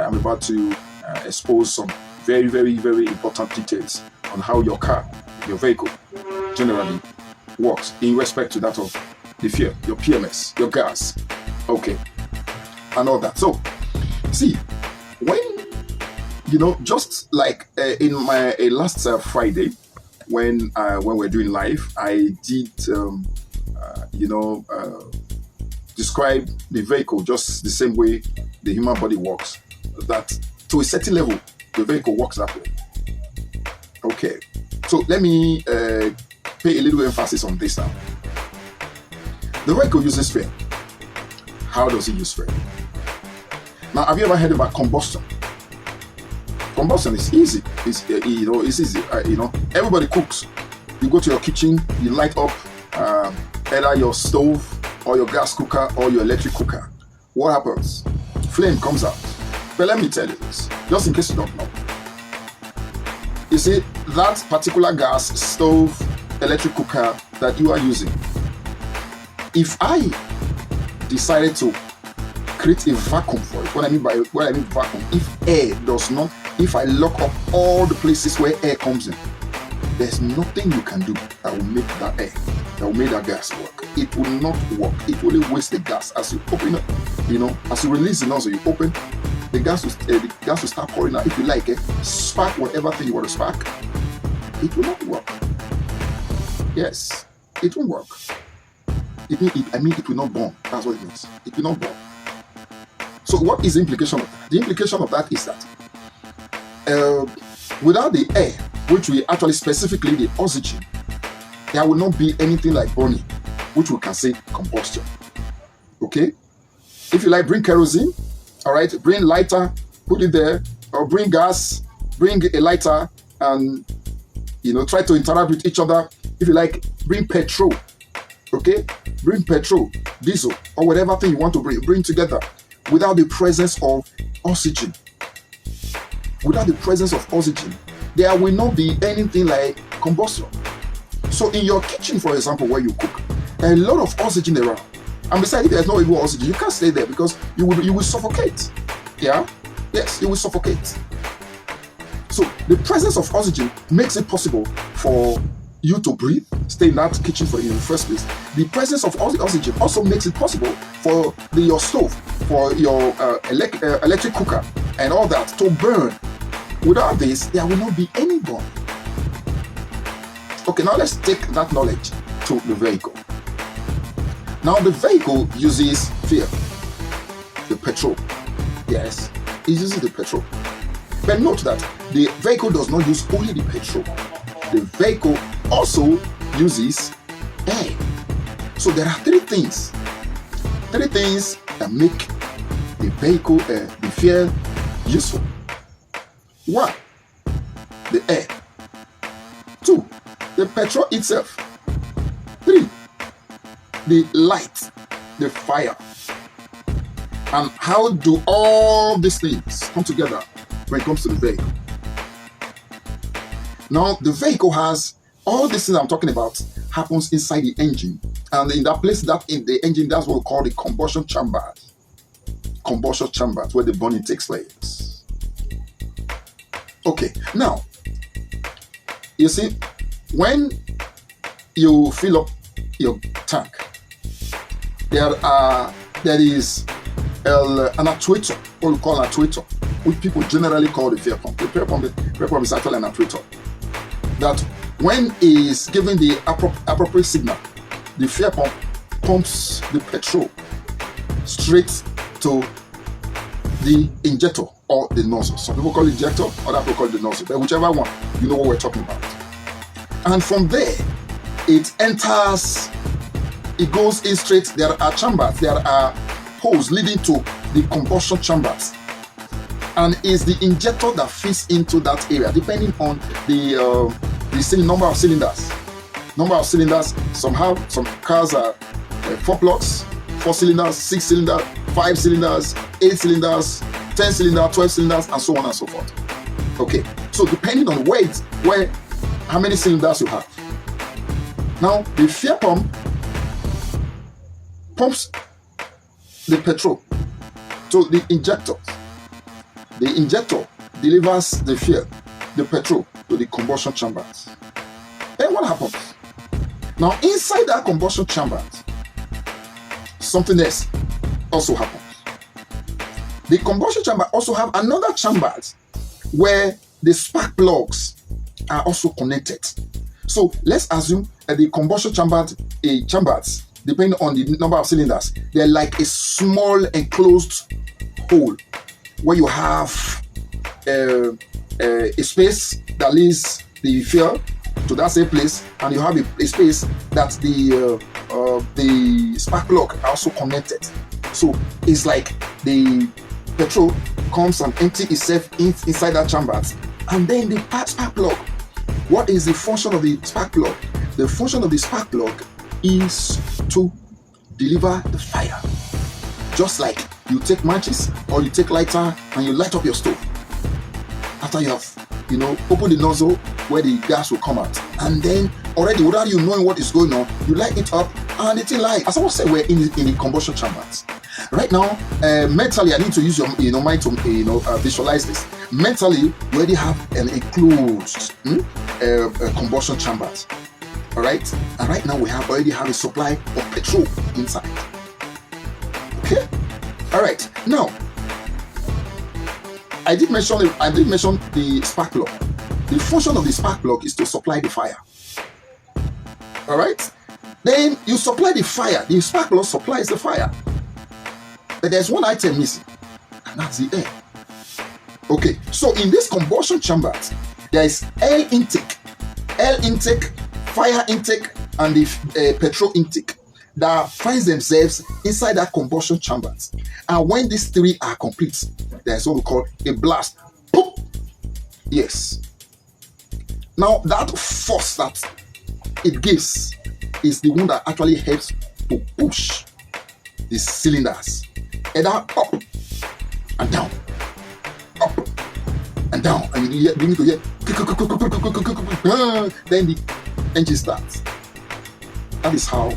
I'm about to expose some very, very, very important details on how your car, your vehicle, generally works in respect to that of the fuel, your PMS, your gas, okay, and all that. So, see, when just like in my last Friday, when we're doing live, I did describe the vehicle just the same way the human body works. That to a certain level, the vehicle works that way. Okay, so let me pay a little emphasis on this now. The vehicle uses fuel. How does it use fuel? Now, have you ever heard about combustion? Combustion is easy. It's easy. Everybody cooks. You go to your kitchen, you light up either your stove or your gas cooker or your electric cooker. What happens? Flame comes out. But let me tell you this, just in case you don't know. You see, that particular gas, stove, electric cooker that you are using, if I decided to create a vacuum for it, what I mean vacuum, if I lock up all the places where air comes in, there's nothing you can do that will make that air, that will make that gas work. It will not work. It will only waste the gas. As you open it, as you release the nozzle, you open, the gas will start pouring out. If you like it, spark whatever thing you want to spark. It will not work. Yes, it won't work. It will not burn. That's what it means. It will not burn. So what is the implication of that? The implication of that is that without the air, which we actually specifically the oxygen, there will not be anything like burning, which we can say combustion. Okay? If you like, bring kerosene, all right, bring lighter, put it there, or bring gas, bring a lighter, and try to interact with each other. If you like, bring petrol, okay? Bring petrol, diesel, or whatever thing you want to bring together. Without the presence of oxygen, there will not be anything like combustion. So in your kitchen, for example, where you cook, there are a lot of oxygen around. And besides, if there's no even oxygen, you can't stay there because you will suffocate. Yeah? Yes, you will suffocate. So the presence of oxygen makes it possible for you to breathe, stay in that kitchen in the first place. The presence of oxygen also makes it possible for your stove, for your electric cooker, and all that to burn. Without this, there will not be any burn. Okay, now let's take that knowledge to the vehicle. Now the vehicle uses fuel, the petrol. Yes, it uses the petrol. But note that the vehicle does not use only the petrol. The vehicle also uses air. So there are three things that make the vehicle, the fuel, useful. 1, the air. 2, the petrol itself. 3, the light, the fire. And how do all these things come together when it comes to the vehicle? Now, the vehicle has all these things I'm talking about happens inside the engine. And in that place, that in the engine, that's what we call the combustion chambers. Combustion chambers, where the burning takes place. Okay, now, you see, when you fill up your tank, there is an actuator, what we call an actuator, which people generally call the fuel pump. The fuel pump is actually an actuator. That when is given the appropriate signal, the fuel pump pumps the petrol straight to the injector or the nozzle. Some people call it injector, other people call it the nozzle. But whichever one, you know what we're talking about. And from there, it enters, it goes in straight. There are chambers, there are holes leading to the combustion chambers. And it's the injector that fits into that area, depending on the number of cylinders. Somehow, some cars are 4 plugs, 4 cylinders, 6 cylinders, 5 cylinders, 8 cylinders, 10 cylinders, 12 cylinders, and so on and so forth. Okay, so depending on how many cylinders you have. Now, the fuel pump pumps the petrol to the injector. the injector delivers the fuel, the petrol, to the combustion chambers. Then what happens? Now inside that combustion chamber, something else also happens. The combustion chamber also have another chamber where the spark plugs are also connected. So let's assume that the combustion chambers, depending on the number of cylinders, they're like a small enclosed hole where you have a space that leads the fuel to that same place, and you have a space that the spark plug are also connected. So it's like the petrol comes and empty itself inside that chamber, and then the spark plug. What is the function of the spark plug? The function of the spark plug is to deliver the fire. Just like you take matches or you take lighter and you light up your stove. After you have, opened the nozzle where the gas will come out, and then already without you knowing what is going on, you light it up and it will light. As I was saying, we're in the combustion chambers. Right now, mentally, I need to use your mind to visualize this. Mentally, you already have an enclosed combustion chambers. All right, and right now we already have a supply of petrol inside. Okay, all right. Now, I did mention the spark plug. The function of the spark plug is to supply the fire. All right. Then you supply the fire. The spark plug supplies the fire. But there's one item missing, and that's the air. Okay. So in this combustion chambers, there is air intake, fire intake, and the petrol intake that finds themselves inside that combustion chambers. And when these three are complete, there's what we call a blast. Boop! Yes. Now that force that it gives is the one that actually helps to push the cylinders either up and down, up and down, and you begin to hear, then the engine starts. That is how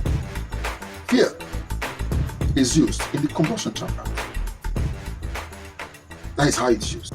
fuel is used in the combustion chamber. That is how it's used.